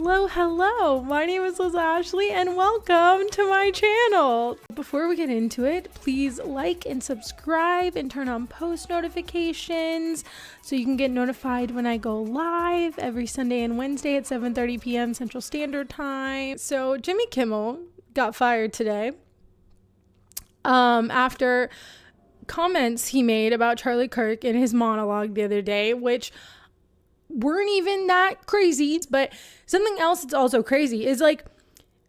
Hello, my name is Liz Ashley and welcome to my channel. Before we get into it, please like and subscribe and turn on post notifications so you can get notified when I go live every Sunday and Wednesday at 7:30 p.m. Central Standard Time. So Jimmy Kimmel got fired today after comments he made about Charlie Kirk in his monologue the other day, which weren't even that crazy. But something else that's also crazy is like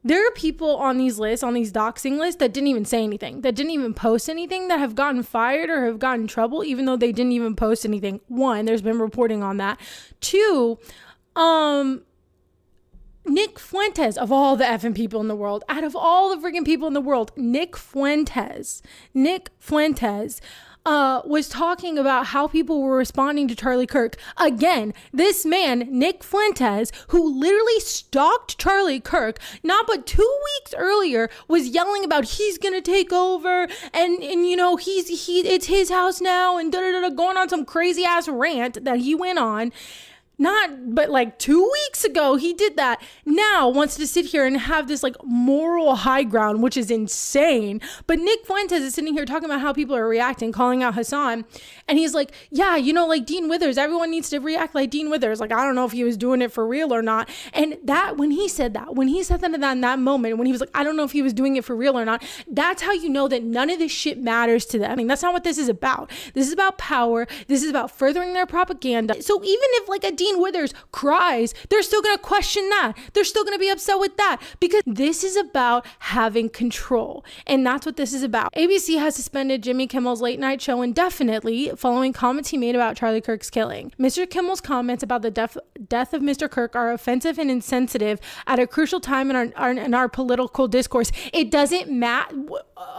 there are people on these lists, on these doxing lists, that didn't even say anything, that didn't even post anything, that have gotten fired or have gotten in trouble even though they didn't even post anything. One, there's been reporting on that. Two, Nick Fuentes, of all the effing people in the world, out of all the freaking people in the world, Nick Fuentes was talking about how people were responding to Charlie Kirk. Again, this man, Nick Fuentes, who literally stalked Charlie Kirk, not but 2 weeks earlier, was yelling about he's gonna take over and you know it's his house now and going on some crazy ass rant that he went on. But like 2 weeks ago, he did that. Now wants to sit here and have this like moral high ground, which is insane. But Nick Fuentes is sitting here talking about how people are reacting, calling out Hassan. And he's like, yeah, you know, like Dean Withers, everyone needs to react like Dean Withers. Like, I don't know if he was doing it for real or not. And that, when he said that in that moment, when he was like, I don't know if he was doing it for real or not, that's how you know that none of this shit matters to them. I mean, that's not what this is about. This is about power. This is about furthering their propaganda. So even if like a Dean Withers cries, they're still going to question that. They're still going to be upset with that because this is about having control. And that's what this is about. ABC has suspended Jimmy Kimmel's late night show indefinitely following comments he made about Charlie Kirk's killing. Mr. Kimmel's comments about the death of Mr. Kirk are offensive and insensitive at a crucial time in our political discourse. It doesn't matter.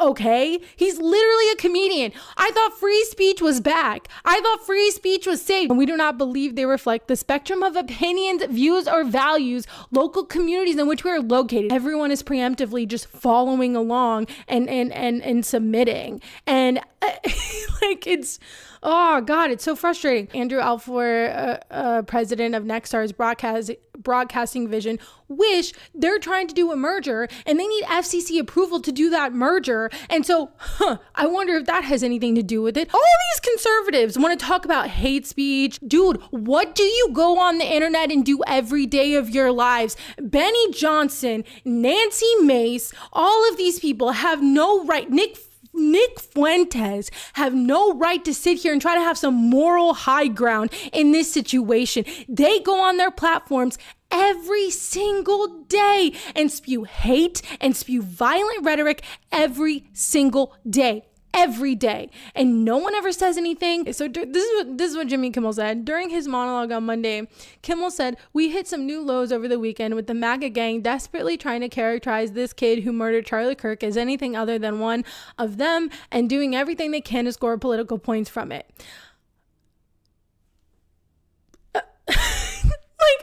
Okay? He's literally a comedian. I thought free speech was back. I thought free speech was safe. And we do not believe they reflect the spectrum of opinions, views, or values, local communities in which we are located. Everyone is preemptively just following along and submitting. And like it's, oh God, it's so frustrating. Andrew Alfor, president of Nexstar's broadcasting division, wish they're trying to do a merger and they need FCC approval to do that merger. And so, I wonder if that has anything to do with it. All these conservatives want to talk about hate speech. Dude, what do you go on the internet and do every day of your lives? Benny Johnson, Nancy Mace, all of these people have no right. Nick Fuentes have no right to sit here and try to have some moral high ground in this situation. They go on their platforms every single day and spew hate and spew violent rhetoric every single day. Every day, and no one ever says anything. So this is what Jimmy Kimmel said during his monologue on Monday. Kimmel said, "We hit some new lows over the weekend with the MAGA gang desperately trying to characterize this kid who murdered Charlie Kirk as anything other than one of them and doing everything they can to score political points from it."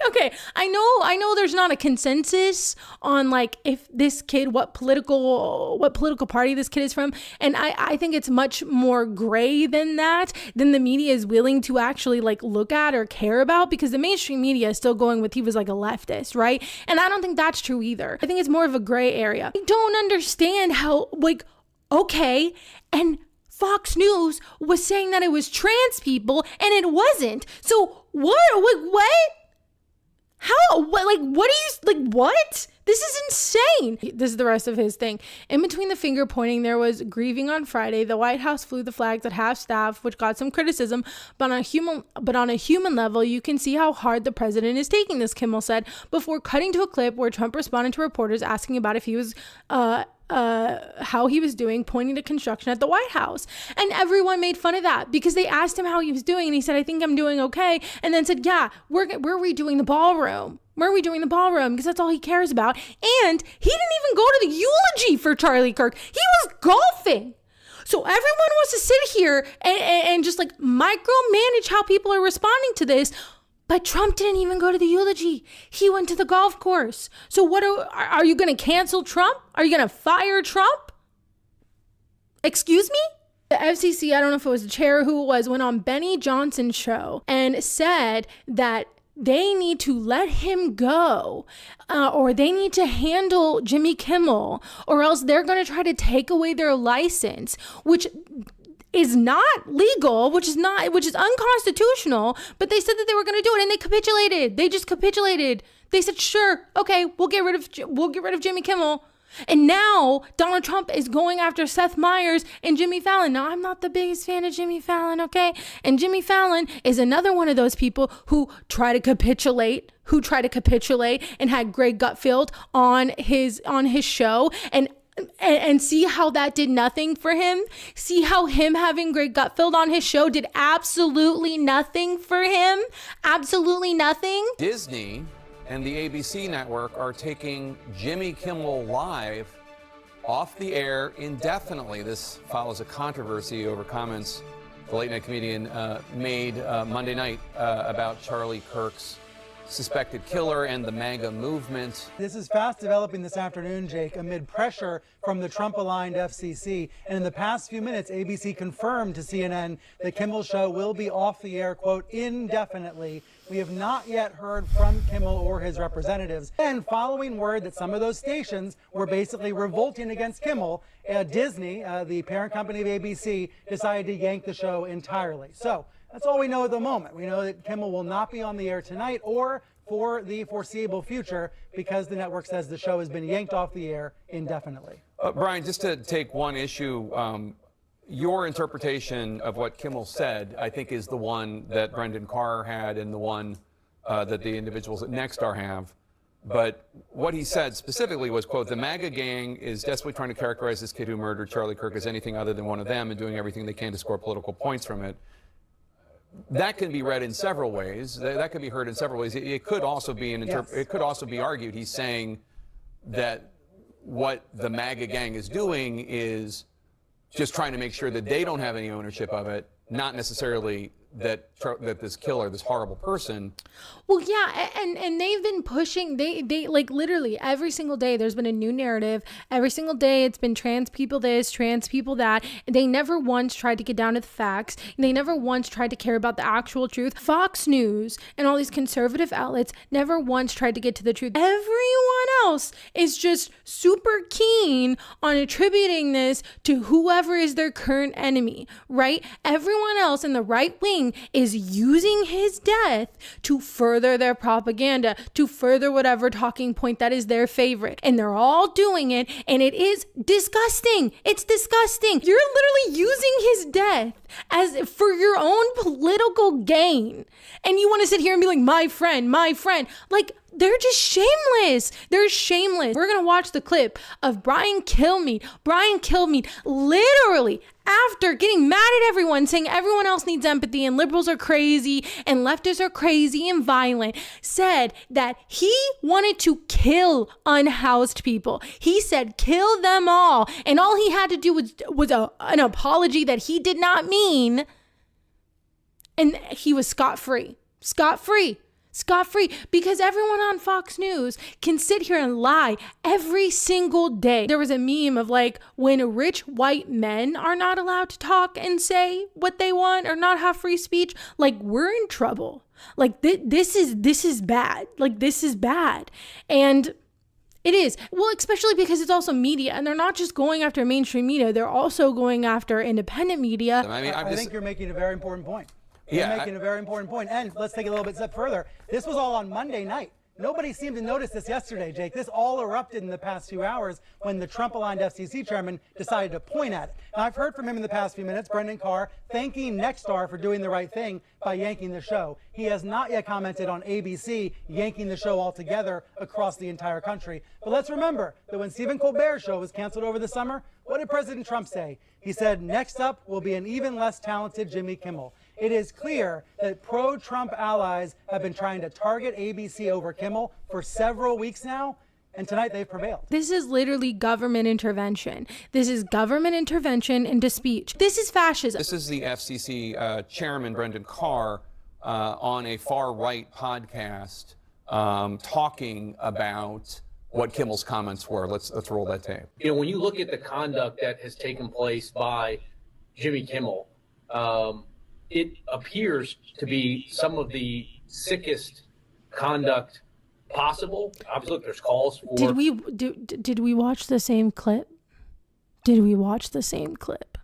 Okay, I know there's not a consensus on like if this kid, what political party this kid is from. And I think it's much more gray than that, than the media is willing to actually like look at or care about, because the mainstream media is still going with he was like a leftist, right? And I don't think that's true either. I think it's more of a gray area. I don't understand how, like, okay, and Fox News was saying that it was trans people and it wasn't. So what? Like, what? How? What? Like, what are you, like, what? This is insane. This is the rest of his thing. In between the finger pointing, there was grieving on Friday. The White House flew the flags at half staff, which got some criticism, but on a human level, you can see how hard the president is taking this, Kimmel said, before cutting to a clip where Trump responded to reporters asking about if he was, how he was doing, pointing to construction at the White House. And everyone made fun of that because they asked him how he was doing and he said, I think I'm doing okay. And then said, yeah, we're redoing the ballroom. We're redoing the ballroom because that's all he cares about. And he didn't even go to the eulogy for Charlie Kirk. He was golfing. So everyone wants to sit here and just like micromanage how people are responding to this. But Trump didn't even go to the eulogy. He went to the golf course. So what are you going to cancel Trump? Are you going to fire Trump? Excuse me? The FCC, I don't know if it was the chair or who it was, went on Benny Johnson's show and said that they need to let him go, or they need to handle Jimmy Kimmel, or else they're going to try to take away their license, which is not legal, which is unconstitutional. But they said that they were going to do it, and they capitulated. They just capitulated. They said, sure, okay, we'll get rid of Jimmy Kimmel. And now Donald Trump is going after Seth Meyers and Jimmy Fallon. Now, I'm not the biggest fan of Jimmy Fallon, okay? And Jimmy Fallon is another one of those people who try to capitulate and had Greg Gutfeld on his show, and see how that did nothing for him. See how him having Greg Gutfeld on his show did absolutely nothing for him. Absolutely nothing. Disney and the ABC network are taking Jimmy Kimmel Live off the air indefinitely. This follows a controversy over comments the late-night comedian made Monday night about Charlie Kirk's suspected killer and the MAGA movement. This is fast developing this afternoon, Jake, amid pressure from the Trump-aligned FCC. And in the past few minutes, ABC confirmed to CNN that Kimmel's show will be off the air, quote, indefinitely. We have not yet heard from Kimmel or his representatives. And following word that some of those stations were basically revolting against Kimmel, Disney, the parent company of ABC, decided to yank the show entirely. So that's all we know at the moment. We know that Kimmel will not be on the air tonight or for the foreseeable future because the network says the show has been yanked off the air indefinitely. Brian, just to take one issue, your interpretation of what Kimmel said, I think, is the one that Brendan Carr had and the one that the individuals at Nexstar have. But what he said specifically was, quote, the MAGA gang is desperately trying to characterize this kid who murdered Charlie Kirk as anything other than one of them and doing everything they can to score political points from it. That can be read in several ways. That can be heard in several ways. It could also be it could also be argued he's saying that what the MAGA gang is doing is just trying to make sure that they don't have any ownership of it, not necessarily that this killer, this horrible person. Well, yeah, and they've been pushing, they like literally every single day there's been a new narrative. Every single day it's been trans people this, trans people that. They never once tried to get down to the facts. They never once tried to care about the actual truth. Fox News and all these conservative outlets never once tried to get to the truth. Everyone else is just super keen on attributing this to whoever is their current enemy, right? Everyone else in the right wing is using his death to further their propaganda, to further whatever talking point that is their favorite. And they're all doing it, and it is disgusting. It's disgusting. You're literally using his death as for your own political gain. And you want to sit here and be like, my friend. Like, they're just shameless. They're shameless. We're going to watch the clip of Brian Kilmeade. Brian Kilmeade literally, after getting mad at everyone, saying everyone else needs empathy and liberals are crazy and leftists are crazy and violent, said that he wanted to kill unhoused people. He said, kill them all. And all he had to do was an apology that he did not mean. And he was scot-free. Scot-free, because everyone on Fox News can sit here and lie every single day. There was a meme of like, when rich white men are not allowed to talk and say what they want or not have free speech, like, we're in trouble. Like, this is bad. Like, this is bad. And it is. Well, especially because it's also media, and they're not just going after mainstream media, they're also going after independent media. I think you're making a very important point. You're making a very important point. And let's take it a little bit step further. This was all on Monday night. Nobody seemed to notice this yesterday, Jake. This all erupted in the past few hours when the Trump-aligned FCC chairman decided to point at it. Now, I've heard from him in the past few minutes, Brendan Carr, thanking Nexstar for doing the right thing by yanking the show. He has not yet commented on ABC yanking the show altogether across the entire country. But let's remember that when Stephen Colbert's show was canceled over the summer, what did President Trump say? He said, next up will be an even less talented Jimmy Kimmel. It is clear that pro-Trump allies have been trying to target ABC over Kimmel for several weeks now, and tonight they've prevailed. This is literally government intervention. This is government intervention into speech. This is fascism. This is the FCC chairman, Brendan Carr, on a far-right podcast talking about what Kimmel's comments were. Let's roll that tape. You know, when you look at the conduct that has taken place by Jimmy Kimmel, it appears to be some of the sickest conduct possible. Obviously, look, there's calls for. Did we watch the same clip? Did we watch the same clip?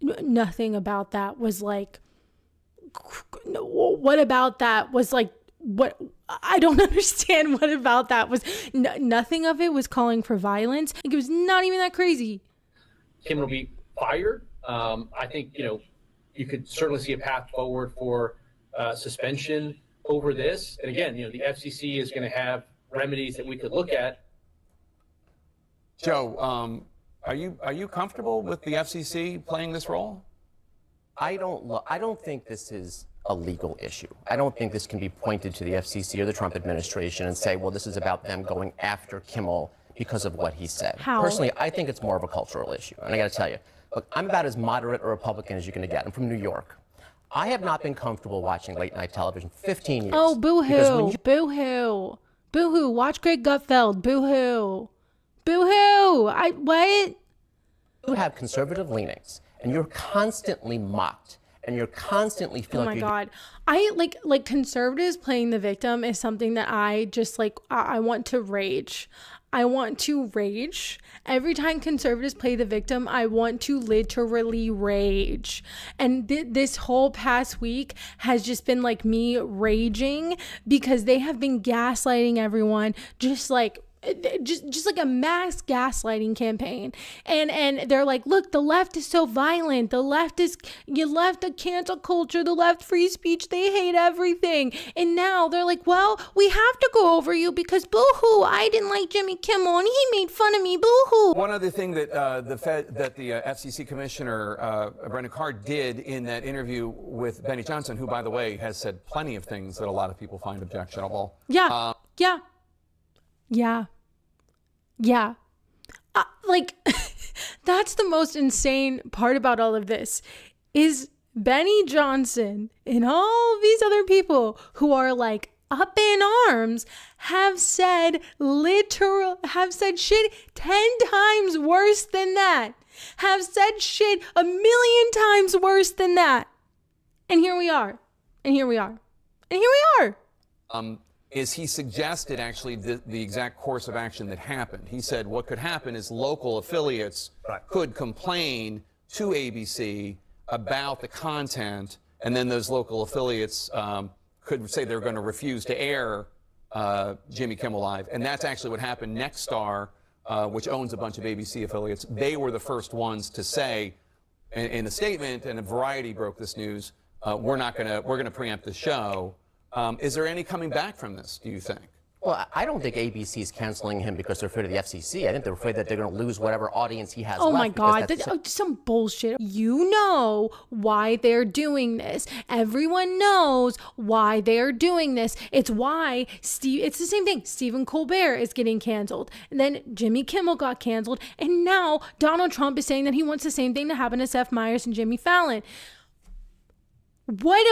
Nothing about that was like. What about that was like? What I don't understand. What about that was nothing of it was calling for violence. Like, it was not even that crazy. Kimmel will be fired. I think you could certainly see a path forward for suspension over this. And again, the FCC is going to have remedies that we could look at. Joe, are you comfortable with the FCC playing this role? I don't think this is a legal issue. I don't think this can be pointed to the FCC or the Trump administration and say, well, this is about them going after Kimmel because of what he said. How? Personally, I think it's more of a cultural issue. And I got to tell you, look, I'm about as moderate a Republican as you're going to get. I'm from New York. I have not been comfortable watching late night television for 15 years. Oh, boo-hoo, boo-hoo, boo-hoo. Watch Greg Gutfeld, boo-hoo, boo-hoo. What? You have conservative leanings, and you're constantly mocked. And you're constantly feeling oh my God. I like conservatives playing the victim is something that I just I want to rage. I want to rage. Every time conservatives play the victim, I want to literally rage. And this whole past week has just been like me raging because they have been gaslighting everyone just like a mass gaslighting campaign. And they're like, look, the left is so violent. The left a cancel culture, the left free speech, they hate everything. And now they're like, well, we have to go over you because boo-hoo, I didn't like Jimmy Kimmel and he made fun of me, boo-hoo. One other thing that the FCC commissioner, Brendan Carr, did in that interview with Benny Johnson, who, by the way, has said plenty of things that a lot of people find objectionable. Yeah. That's the most insane part about all of this is Benny Johnson and all these other people who are like up in arms have said shit 10 times worse than that. Have said shit 1,000,000 times worse than that. And here we are. Is he suggested actually the exact course of action that happened. He said what could happen is local affiliates could complain to ABC about the content, and then those local affiliates could say they're going to refuse to air Jimmy Kimmel Live. And that's actually what happened. Nexstar, which owns a bunch of ABC affiliates, they were the first ones to say in a statement, and Variety broke this news, we're going to preempt the show. Is there any coming back from this, do you think? Well, I don't think ABC is canceling him because they're afraid of the FCC. I think they're afraid that they're going to lose whatever audience he has left. Oh my God, that's some bullshit. You know why they're doing this. Everyone knows why they're doing this. It's why it's the same thing. Stephen Colbert is getting canceled. And then Jimmy Kimmel got canceled. And now Donald Trump is saying that he wants the same thing to happen to Seth Meyers and Jimmy Fallon. What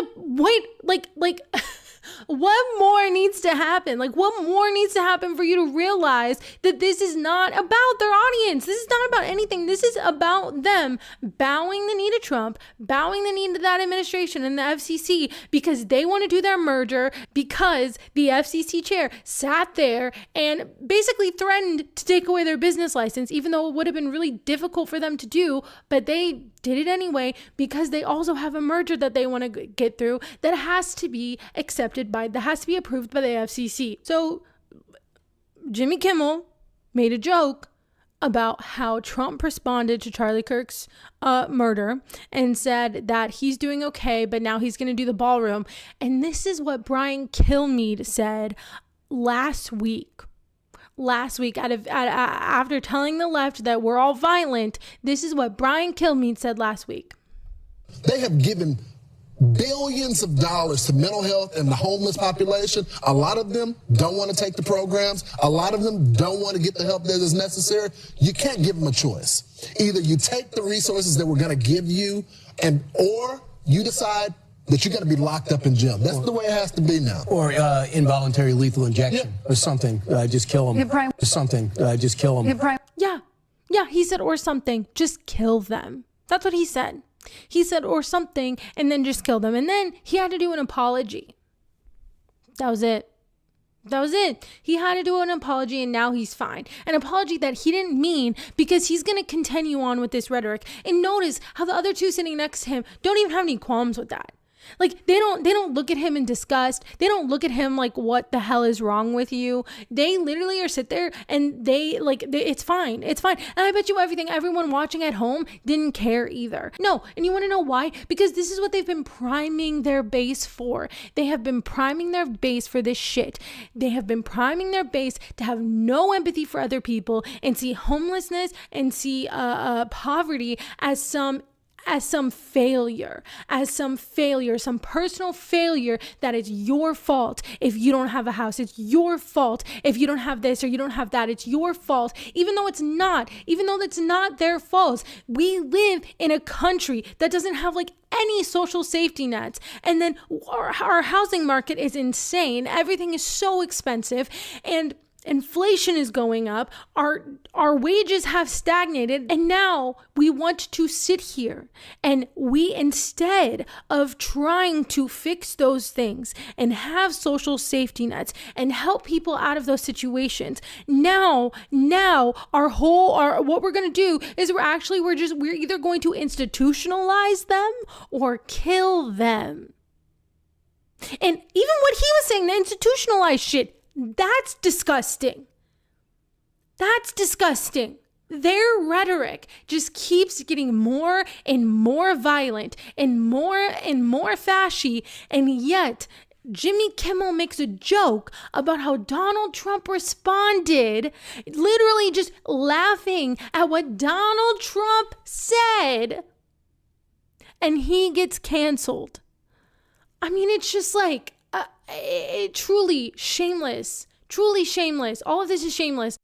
more needs to happen? What more needs to happen for you to realize that this is not about their audience? This is not about anything. This is about them bowing the knee to Trump, bowing the knee to that administration and the FCC because they want to do their merger, because the FCC chair sat there and basically threatened to take away their business license, even though it would have been really difficult for them to do, but they did it anyway because they also have a merger that they want to get through that has to be that has to be approved by the FCC. So Jimmy Kimmel made a joke about how Trump responded to Charlie Kirk's murder and said that he's doing okay, but now he's going to do the ballroom. And this is what Brian Kilmeade said last week. After telling the left that we're all violent, this is what Brian Kilmeade said last week. They have given billions of dollars to mental health and the homeless population. A lot of them don't want to take the programs. A lot of them don't want to get the help that is necessary. You can't give them a choice. Either you take the resources that we're going to give you, or you decide that you're going to be locked up in jail. That's the way it has to be now. Or involuntary lethal injection or something. Just kill them. Or something. Just kill them. Yeah, he said or something. Just kill them. That's what he said. He said or something and then just kill them. And then he had to do an apology. That was it. That was it. He had to do an apology and now he's fine. An apology that he didn't mean because he's going to continue on with this rhetoric. And notice how the other two sitting next to him don't even have any qualms with that. Like they don't look at him in disgust. They don't look at him like, what the hell is wrong with you? They literally are sit there and it's fine. It's fine. And I bet you everyone watching at home didn't care either. No. And you want to know why? Because this is what they've been priming their base for. They have been priming their base for this shit. They have been priming their base to have no empathy for other people and see homelessness and see poverty as some failure, some personal failure that it's your fault if you don't have a house. It's your fault if you don't have this or you don't have that. It's your fault, even though it's not their fault. We live in a country that doesn't have like any social safety nets. And then our housing market is insane. Everything is so expensive and inflation is going up, our wages have stagnated, and now we want to sit here and we, instead of trying to fix those things and have social safety nets and help people out of those situations, now what we're going to do is we're either going to institutionalize them or kill them. And even what he was saying, the institutionalized shit, that's disgusting. That's disgusting. Their rhetoric just keeps getting more and more violent and more fashy, and yet Jimmy Kimmel makes a joke about how Donald Trump responded, literally just laughing at what Donald Trump said, and he gets canceled. I mean, it's just like, truly shameless. All of this is shameless.